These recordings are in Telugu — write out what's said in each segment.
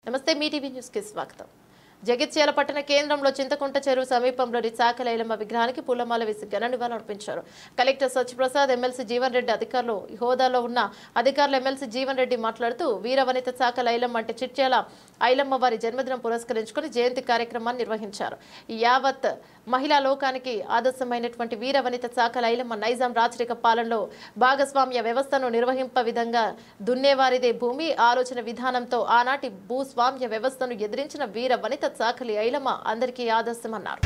నమస్తే మీ టీవీ న్యూస్ కి స్వాగతం. జగిత్యాల పట్టణ కేంద్రంలో చింతకుంట చెరువు సమీపంలోని చాకలి ఐలమ్మ విగ్రహానికి పూలమాల వేసి ఘన నివాళులర్పించారు. కలెక్టర్ సత్యప్రసాద్, ఎమ్మెల్సీ జీవన్ రెడ్డి అధికారులు హోదాలో ఉన్న అధికారులు ఎమ్మెల్సీ జీవన్ రెడ్డి మాట్లాడుతూ వీరవనిత చాకలి ఐలమ్మ అంటే చిట్యాల ఐలమ్మ వారి జన్మదినం పురస్కరించుకుని జయంతి కార్యక్రమాన్ని నిర్వహించారు. యావత్ మహిళా లోకానికి ఆదర్శమైనటువంటి వీరవనిత చాకలి ఐలమ్మ నైజాం రాచరిక పాలనలో భాగస్వామ్య వ్యవస్థను నిర్వహింప విధంగా దున్నేవారిదే భూమి ఆలోచన విధానంతో ఆనాటి భూస్వామ్య వ్యవస్థను ఎదిరించిన వీరవనిత చాకలి ఐలమ్మ అందరికీ ఆదర్శమన్నారు.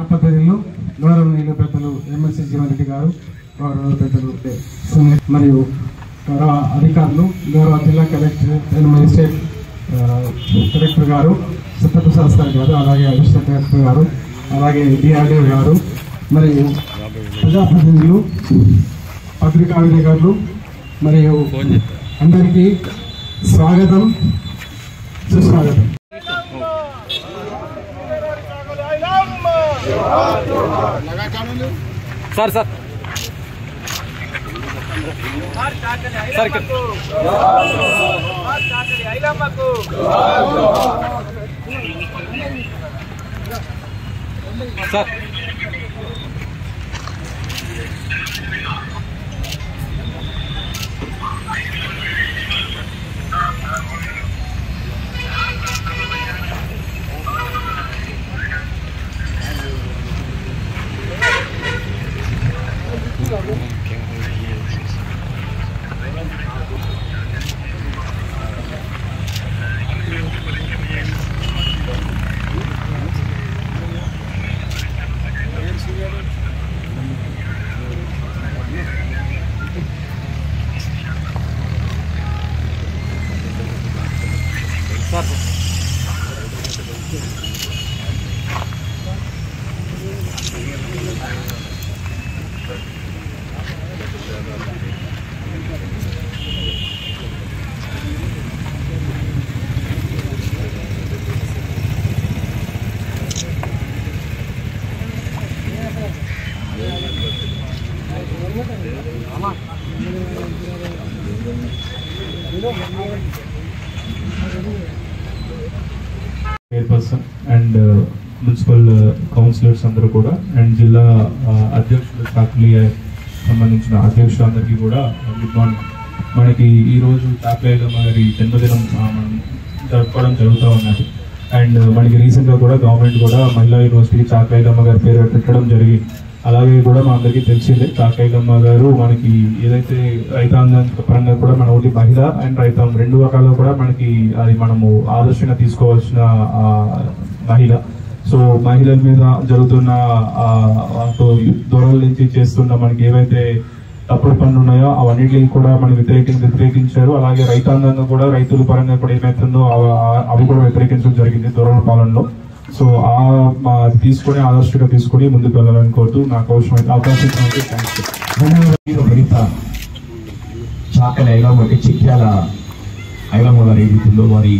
పద్ధతిలో గౌరవనీయులు పెద్దలు ఎమ్మెల్సీ జీవన్ రెడ్డి గారు, గౌరవ పెద్దలు మరియు గౌరవ అధికారులు, గౌరవ జిల్లా కలెక్టర్, మేజిస్ట్రేట్ కలెక్టర్ గారు, సత్యప్రసాద్ సార్ గారు, అలాగే అడిషనల్ కలెక్టర్ గారు, అలాగే డిఆర్డీఓ గారు, మరియు ప్రజాప్రతినిధులు, పత్రికా విలేకరులు మరియు అందరికీ స్వాగతం, సుస్వాగతం. Sir sir sir chairperson and municipal counsellors అందరూ కూడా అండ్ జిల్లా అధ్యక్షులు చాకలి సంబంధించిన అధ్యక్షులు అందరికీ కూడా గుడ్ మార్నింగ్. మనకి ఈరోజు చాకలి ఐలమ్మ గారి జన్మదినం మనం జరుపుకోవడం జరుగుతూ ఉన్నది. అండ్ మనకి రీసెంట్గా కూడా గవర్నమెంట్ కూడా మహిళా యూనివర్సిటీకి చాకలి ఐలమ్మ గారి పేరు పెట్టడం జరిగింది. అలాగే కూడా మా అందరికీ తెలిసిందే చాకైలమ్మ గారు మనకి ఏదైతే రైతాంగం పరంగా కూడా మన ఓన్లీ మహిళ అండ్ రైతాంగం రెండు రకాలు కూడా మనకి అది మనము ఆదర్శంగా తీసుకోవాల్సిన మహిళ. సో మహిళల మీద జరుగుతున్న దూరాల నుంచి చేస్తున్న మనకి ఏవైతే తప్పుడు పనులు ఉన్నాయో అవన్నిటిని కూడా మనం వ్యతిరేకించారు. అలాగే రైతాంగంగా కూడా రైతుల పరంగా కూడా ఏమైతుందో అవి కూడా వ్యతిరేకించడం జరిగింది దూరాల పాలనలో. సో తీసుకొని ఆదర్శంగా తీసుకొని ముందుకు వెళ్ళాలని కోరుతూ నాకు అవకాశం చాకలి ఐలమ్మ చిక్యాల ఐలమ్మ గారి ఏదైతుందో వారి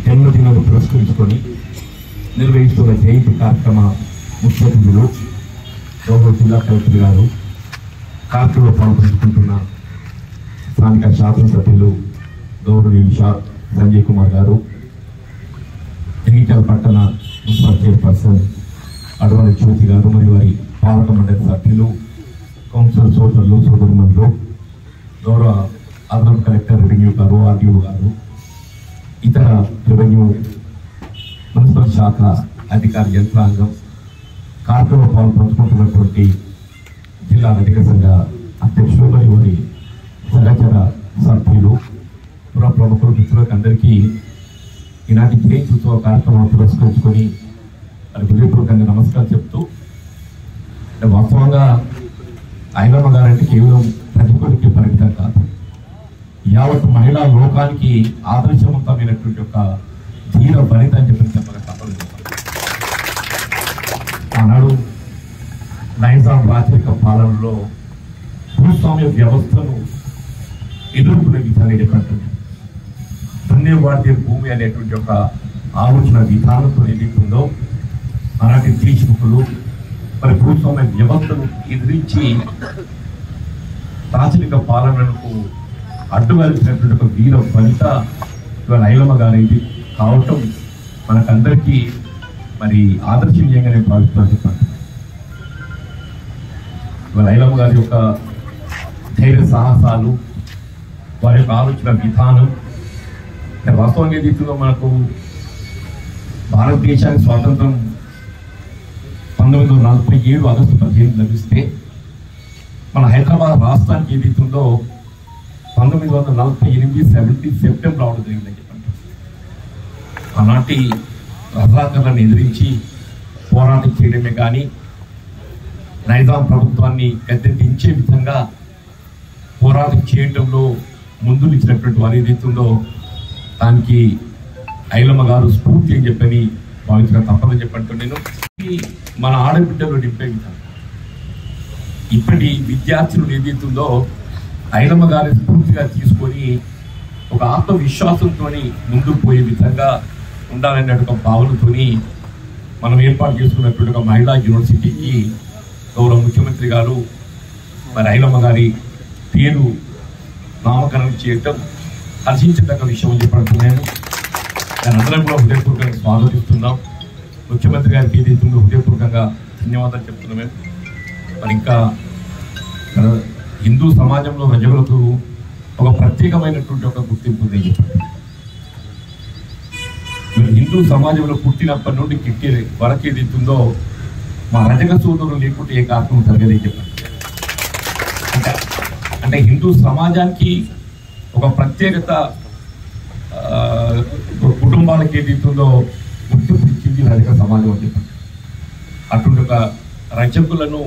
జన్మదినాన్ని పురస్కరించుకొని నిర్వహిస్తున్న జయంతి కార్యక్రమ ముఖ్య అతిథులు గౌరవ జిల్లా కలెక్టర్ గారు, కార్యక్రమంలో పాల్పంచుకుంటున్న స్థానిక శాసనసభ్యులు గౌరవనీయులు సంజయ్ కుమార్ గారు, జగిత్యాల పట్టణ మున్సిపల్ చైర్పర్సన్ అడవాణి జ్యోతి గారు మరియు వారి పాలక మండలి సభ్యులు, కౌన్సిలర్ సోదరులు సోదరులు, గౌరవ అదనపు కలెక్టర్ రెవెన్యూ గారు, ఆర్డీఓ గారు, ఇతర రెవెన్యూ మున్సిపల్ శాఖ అధికార యంత్రాంగం, కార్యక్రమంలో పాల్పంచుకుంటున్నటువంటి జిల్లా రజక సంఘ అధ్యక్షులు మరియు వారి సహచర సభ్యులు, పుర ప్రముఖులు, మిత్రులకు అందరికీ ఈనాటి జయంతి ఉత్సవ కార్యక్రమం పురస్కరించుకొని మరి హృదయపూర్వకంగా నమస్కారం చెప్తూ, వాస్తవంగా ఐలమ్మ గారంటే కేవలం ప్రతిభకి పరిమితం కాదు, యావత్ మహిళా లోకానికి ఆదర్శవంతమైనటువంటి ఒక ధీర వనిత అని చెప్పి చెప్పక తప్పదు. ఆనాడు నైజాం రాజరిక పాలనలో భూస్వామ్య వ్యవస్థను ఎదుర్కొనే విధానం చెప్పండి. ధన్యవాద్య భూమి అనేటువంటి ఒక ఆలోచన విధానంతో ఏదైతుందో అలాంటి దేశముఖులు మరి భూస్వామ్య వ్యవస్థను ఎదిరించి రాజరిక పాలనకు అడ్డువలసినటువంటి ఒక వీర వనిత ఇవాళ ఐలమ్మ గారి కావటం మనకందరికీ మరి ఆదర్శనీయంగా నేను భావిస్తున్నాను చెప్పండి. ఇవాళ ఐలమ్మ గారి యొక్క ధైర్య సాహసాలు, వారి యొక్క ఆలోచన విధానం వాస్తవంగా ఏదైతుందో మనకు భారతదేశానికి స్వాతంత్రం 1947 ఆగస్టు 15 లభిస్తే మన హైదరాబాద్ రాష్ట్రానికి ఏదైతుందో 1948 17 సెప్టెంబర్ రావడం జరిగిందని చెప్పండి. ఆనాటి రజాకర్లను ఎదిరించి పోరాటం చేయడమే కానీ నైజాం ప్రభుత్వాన్ని గద్దెదించే విధంగా పోరాటం చేయడంలో ముందు ఇచ్చినటువంటి వారు ఏదైతుందో దానికి ఐలమ్మ గారు స్ఫూర్తి అని చెప్పని భావించక తప్పదని చెప్పంటూ నేను మన ఆడబిడ్డలు నింపే విధానం ఇప్పటి విద్యార్థులు ఏదైతుందో ఐలమ్మ గారి స్ఫూర్తిగా తీసుకొని ఒక ఆత్మవిశ్వాసంతో ముందుకు పోయే విధంగా ఉండాలనే ఒక భావనతో మనం ఏర్పాటు చేసుకున్నటువంటి ఒక మహిళా యూనివర్సిటీకి గౌరవ ముఖ్యమంత్రి గారు మరి ఐలమ్మ గారి పేరు నామకరణం చేయటం హర్షించదగ్గ విషయం అని చెప్పడుతున్నాను. దాని అందరం కూడా హృదయపూర్వకంగా స్వాగతిస్తున్నాం. ముఖ్యమంత్రి గారికి ఏదైతుందో హృదయపూర్వకంగా ధన్యవాదాలు చెప్తున్నాం. మరి ఇంకా హిందూ సమాజంలో రజకులకు ఒక ప్రత్యేకమైనటువంటి ఒక గుర్తింపు ఉందని చెప్పండి. హిందూ సమాజంలో పుట్టినప్పటి నుండి కిట్టే వరకు ఏదైతుందో మా రజక సోదరులు లేకుంటే ఏ కార్యక్రమం జరగదని చెప్పండి. అంటే హిందూ సమాజానికి ఒక ప్రత్యేకత కుటుంబాలకు ఏదైతుందో గుర్తింపు ఇచ్చింది రజక సమాజం అని చెప్పండి. అటువంటి ఒక రజకులను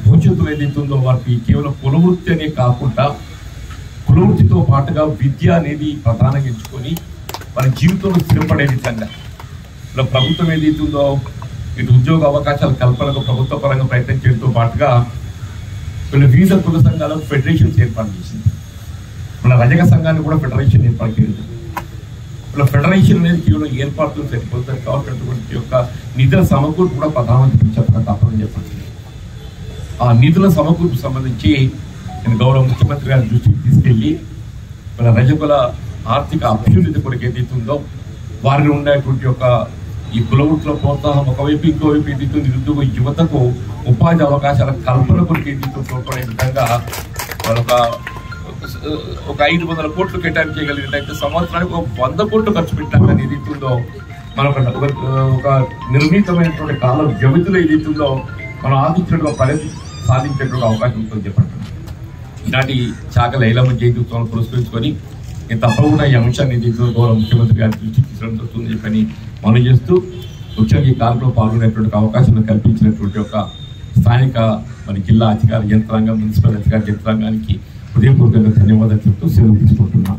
భవిష్యత్తులో ఏదైతుందో వారికి కేవలం కులవృత్తి అనే కాకుండా కులవృత్తితో పాటుగా విద్య అనేది ప్రధానంగా ఎంచుకొని వారి జీవితంలో స్థిరపడే విధంగా ఇలా ప్రభుత్వం ఏదైతుందో ఇటు ఉద్యోగ అవకాశాల కల్పనకు ప్రభుత్వ పరంగా ప్రయత్నం చేయడంతో పాటుగా వీళ్ళు వివిధ కుల సంఘాలకు ఫెడరేషన్స్ ఏర్పాటు చేసింది. మన రజక సంఘాన్ని కూడా ఫెడరేషన్ ఏర్పాటు చేయలేదు. ఇలా ఫెడరేషన్ అనేది కేవలం ఏర్పాటు సరిపోతుంది కాబట్టి అటువంటి యొక్క నిధుల సమకూర్పు కూడా ప్రధానమంత్రి చెప్పక తప్పని చెప్పండి. ఆ నిధుల సమకూర్పు సంబంధించి నేను గౌరవ ముఖ్యమంత్రి గారి దృష్టికి తీసుకెళ్లి మన రజకుల ఆర్థిక అభ్యున్నతి కొరకు ఏదైతుందో వారిని ఉండేటువంటి యొక్క ఈ కులవృత్తుల ప్రోత్సాహం ఒకవైపు ఇంకోవైపు ఏదైతే నిరుద్యోగ యువతకు ఉపాధి అవకాశాల కల్పన కొరకు ఏదైతే తోడ్పడే విధంగా వాళ్ళొక 500 కోట్లు కేటాయించగలిగినట్లయితే సంవత్సరానికి 100 కోట్లు ఖర్చు పెట్టాం. కానీ ఏదైతుందో మనకు ఒక నిర్ణీతమైనటువంటి కాల వ్యవధిలో ఏదైతుందో మనం ఆశించినట్టుగా ప్రగతి సాధించేటువంటి అవకాశం ఉంటుందని చెప్పండి. ఈనాటి చాకలి ఐలమ్మ జయంతి ఉత్సవాన్ని పురస్కరించుకొని నేను తప్పకుండా ఈ అంశాన్ని గౌరవ ముఖ్యమంత్రి గారి దృష్టికి తీసుకుని చెప్పని మనం చేస్తూ ముఖ్యంగా ఈ కార్యక్రమంలో పాల్గొనేటువంటి అవకాశం కల్పించినటువంటి ఒక స్థానిక మరి జిల్లా అధికార యంత్రాంగం, మున్సిపల్ అధికార యంత్రాంగానికి హృదయపూర్వకంగా ధన్యవాదాలు చెప్తూ సెలవు తీసుకుంటున్నాను.